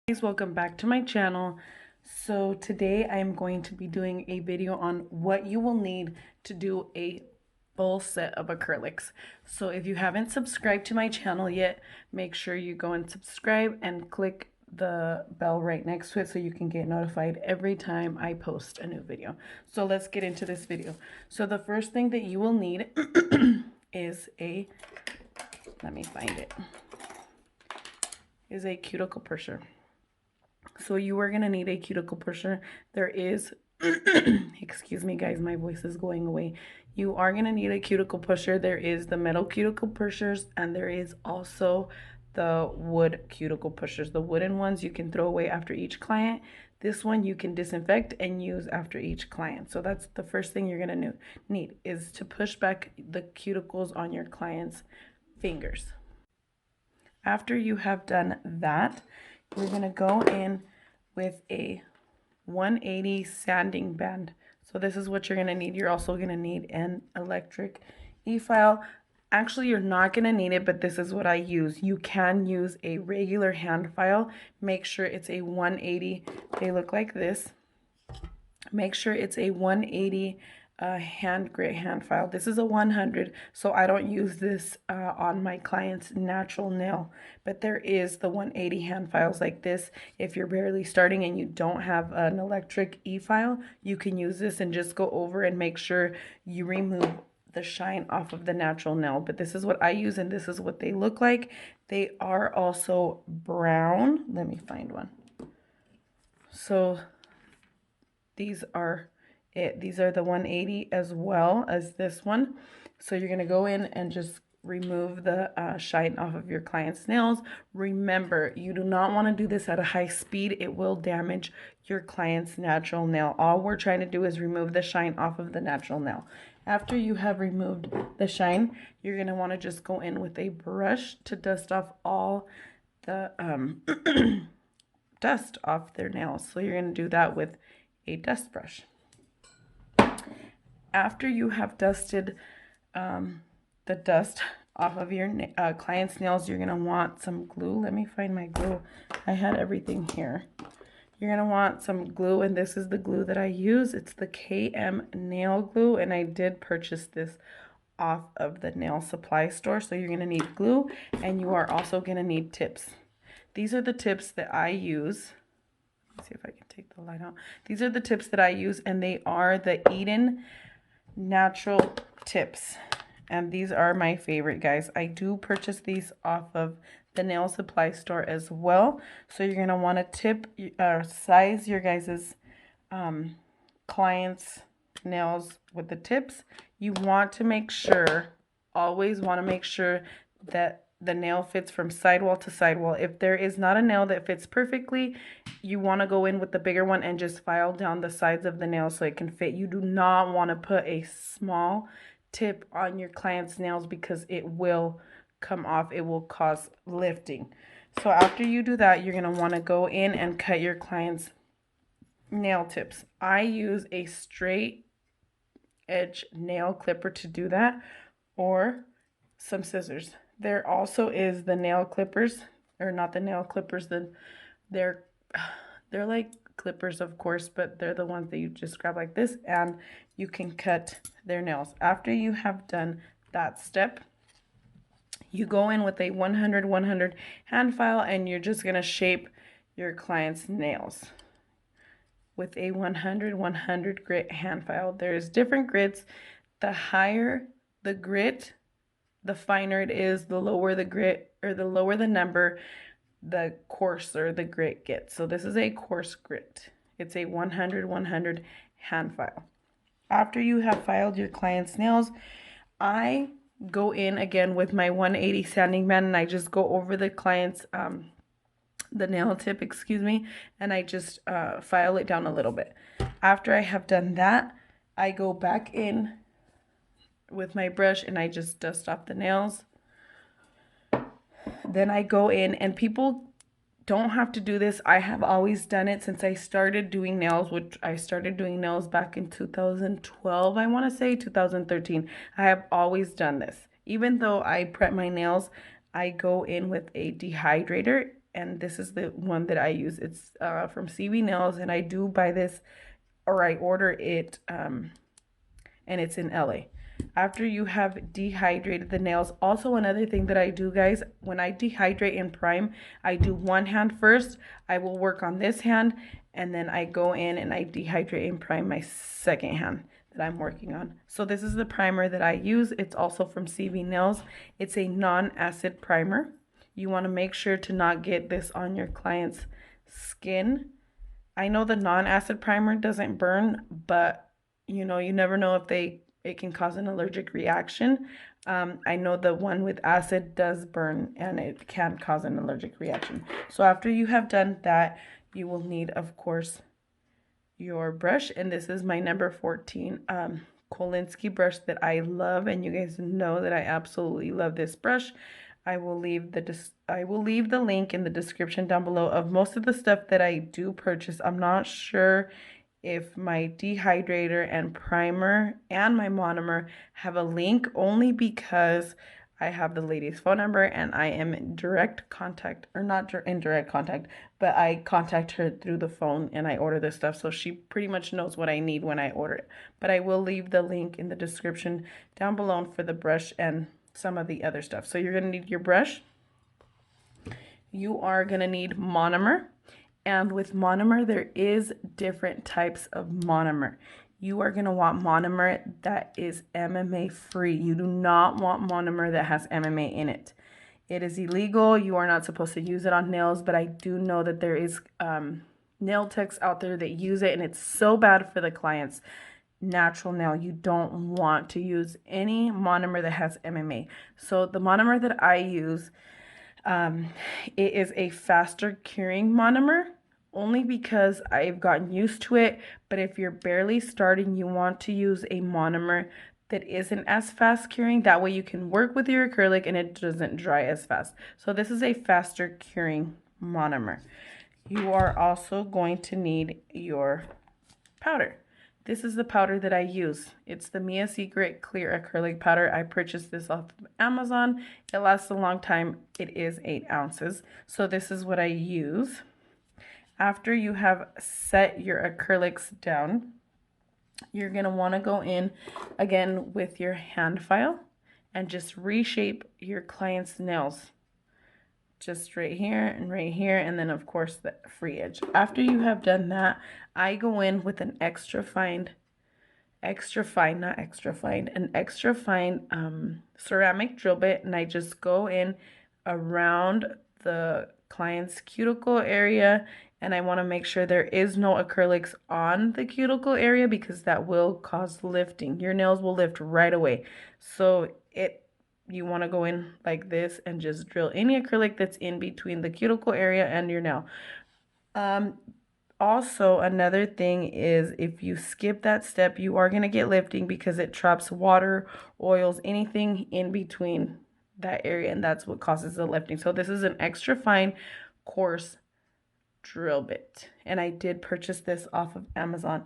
Guys, welcome back to my channel. So today I am going to be doing a video on what you will need to do a full set of acrylics. So if you haven't subscribed to my channel yet, make sure you go and subscribe and click the bell right next to it so you can get notified every time I post a new video. So let's get into this video. So the first thing that you will need is let me find it, is a cuticle pusher. So you are going to need a cuticle pusher. There is, excuse me guys, my voice is going away. You are going to need a cuticle pusher. There is the metal cuticle pushers and there is also the wood cuticle pushers. The wooden ones you can throw away after each client. This one you can disinfect and use after each client. So that's the first thing you're going to need is to push back the cuticles on your client's fingers. After you have done that, we're going to go in with a 180 sanding band. So this is what you're going to need. You're also going to need an electric e-file. Actually, you're not going to need it, but this is what I use. You can use a regular hand file. Make sure it's a 180. They look like this. Make sure it's a 180 hand grit hand file. This is a 100, so I don't use this on my client's natural nail, but there is the 180 hand files like this. If you're barely starting and you don't have an electric e-file, you can use this and just go over and make sure you remove the shine off of the natural nail. But this is what I use and this is what they look like. They are also brown. Let me find one. So these are it. These are the 180 as well as this one. So you're going to go in and just remove the shine off of your client's nails. Remember, you do not want to do this at a high speed. It will damage your client's natural nail. All we're trying to do is remove the shine off of the natural nail. After you have removed the shine, you're going to want to just go in with a brush to dust off all the dust off their nails. So you're going to do that with a dust brush. After you have dusted the dust off of your client's nails, you're going to want some glue. Let me find my glue. I had everything here. You're going to want some glue, and this is the glue that I use. It's the KM nail glue, and I did purchase this off of the nail supply store. So you're going to need glue, and you are also going to need tips. These are the tips that I use. Let's see if I can take the light out. These are the tips that I use, and they are the Eden natural tips, and these are my favorite, guys. I do purchase these off of the nail supply store as well. So you're going to want to tip size your guys's clients' nails with the tips. You want to make sure, always want to make sure that the nail fits from sidewall to sidewall. If there is not a nail that fits perfectly, you want to go in with the bigger one and just file down the sides of the nail so it can fit. You do not want to put a small tip on your client's nails because it will come off. It will cause lifting. So after you do that, you're going to want to go in and cut your client's nail tips. I use a straight edge nail clipper to do that, or some scissors. There also is the nail clippers, or not the nail clippers, they're like clippers, of course, but they're the ones that you just grab like this and you can cut their nails. After you have done that step, you go in with a 100 hand file and you're just going to shape your client's nails with a 100 grit hand file. There's different grits. The higher the grit, the finer it is, the lower the grit, or the lower the number, the coarser the grit gets. So this is a coarse grit. It's a 100 hand file. After you have filed your client's nails, I go in again with my 180 sanding band and I just go over the client's the nail tip, excuse me, and I just file it down a little bit. After I have done that, I go back in with my brush and I just dust off the nails. Then I go in, and people don't have to do this. I have always done it since I started doing nails, which I started doing nails back in 2012, I want to say 2013. I have always done this. Even though I prep my nails, I go in with a dehydrator and this is the one that I use. It's from CB Nails, and I do buy this, or I order it, and it's in LA. After you have dehydrated the nails, also another thing that I do, guys, when I dehydrate and prime, I do one hand first. I will work on this hand, and then I go in and I dehydrate and prime my second hand that I'm working on. So this is the primer that I use. It's also from CB Nails. It's a non-acid primer. You want to make sure to not get this on your client's skin. I know the non-acid primer doesn't burn, but you know, you never know if it can cause an allergic reaction. I know the one with acid does burn and it can cause an allergic reaction. So after you have done that, you will need, of course, your brush, and this is my number 14 Kolinsky brush that I love, and you guys know that I absolutely love this brush. I will leave the link in the description down below of most of the stuff that I do purchase. I'm not sure if my dehydrator and primer and my monomer have a link, only because I have the lady's phone number and I am in direct contact, or not in direct contact, but I contact her through the phone and I order this stuff. So she pretty much knows what I need when I order it. But I will leave the link in the description down below for the brush and some of the other stuff. So you're going to need your brush. You are going to need monomer. And with monomer, there is different types of monomer. You are going to want monomer that is MMA free. You do not want monomer that has MMA in it. It is illegal. You are not supposed to use it on nails, but I do know that there is nail techs out there that use it, and it's so bad for the client's natural nail. You don't want to use any monomer that has MMA. So the monomer that I use, it is a faster curing monomer, only because I've gotten used to it. But if you're barely starting, you want to use a monomer that isn't as fast curing. That way you can work with your acrylic and it doesn't dry as fast. So this is a faster curing monomer. You are also going to need your powder. This is the powder that I use. It's the Mia Secret Clear Acrylic Powder. I purchased this off of Amazon. It lasts a long time. It is 8 ounces. So this is what I use. After you have set your acrylics down, you're going to want to go in again with your hand file and just reshape your client's nails. Just right here, and then of course the free edge. After you have done that, I go in with an extra fine ceramic drill bit, and I just go in around the client's cuticle area, and I want to make sure there is no acrylics on the cuticle area, because that will cause lifting. Your nails will lift right away. So you want to go in like this and just drill any acrylic that's in between the cuticle area and your nail. Also, another thing is, if you skip that step, you are going to get lifting because it traps water, oils, anything in between that area, and that's what causes the lifting. So this is an extra fine, coarse drill bit, and I did purchase this off of Amazon.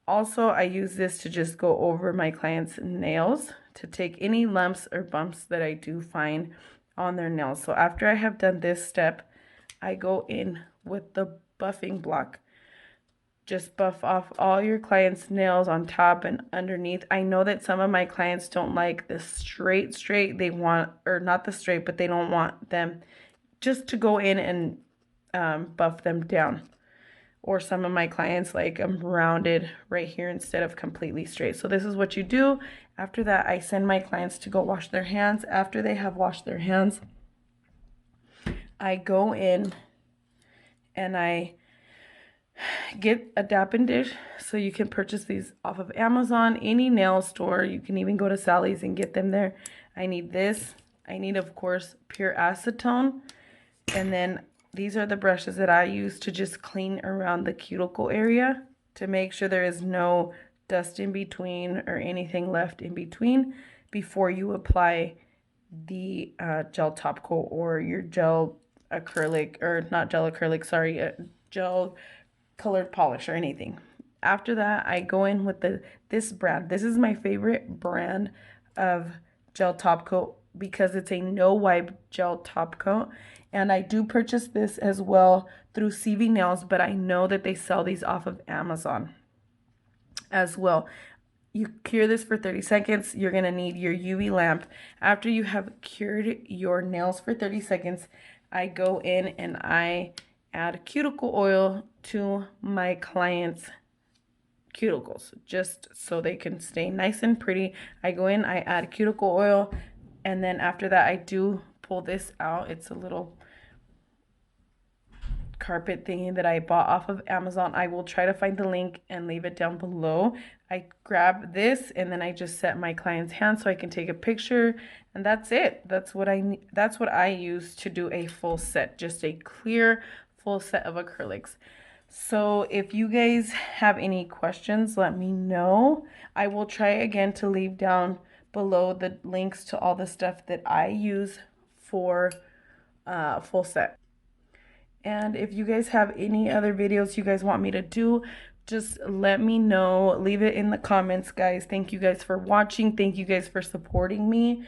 Also, I use this to just go over my client's nails to take any lumps or bumps that I do find on their nails. So after I have done this step, I go in with the buffing block. Just buff off all your client's nails on top and underneath. I know that some of my clients don't like the straight. They want, or not the straight, but they don't want them just to go in and buff them down. Or some of my clients like them rounded right here instead of completely straight. So this is what you do. After that, I send my clients to go wash their hands. After they have washed their hands, I go in and I get a Dapen dish. So you can purchase these off of Amazon, any nail store. You can even go to Sally's and get them there. I need this. I need, of course, pure acetone. And then these are the brushes that I use to just clean around the cuticle area to make sure there is no dust in between or anything left in between before you apply the gel top coat or your gel acrylic, or not gel acrylic, sorry, gel colored polish or anything. After that, I go in with this brand. This is my favorite brand of gel top coat because it's a no wipe gel top coat. And I do purchase this as well through CV Nails, but I know that they sell these off of Amazon as well. You cure this for 30 seconds. You're going to need your UV lamp. After you have cured your nails for 30 seconds, I go in and I add cuticle oil to my clients' cuticles just so they can stay nice and pretty. I go in, I add cuticle oil, and then after that I do pull this out. It's a little carpet thingy that I bought off of Amazon. I will try to find the link and leave it down below. I grab this and then I just set my client's hand so I can take a picture, and that's it. That's what I use to do a full set, just a clear full set of acrylics. So if you guys have any questions, let me know. I will try again to leave down below the links to all the stuff that I use for full set. And if you guys have any other videos you guys want me to do, just let me know. Leave it in the comments, guys. Thank you guys for watching. Thank you guys for supporting me.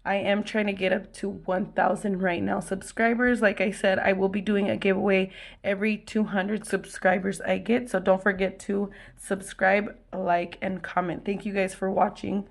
I am trying to get up to 1,000 right now subscribers. Like I said, I will be doing a giveaway every 200 subscribers I get. So don't forget to subscribe, like, and comment. Thank you guys for watching.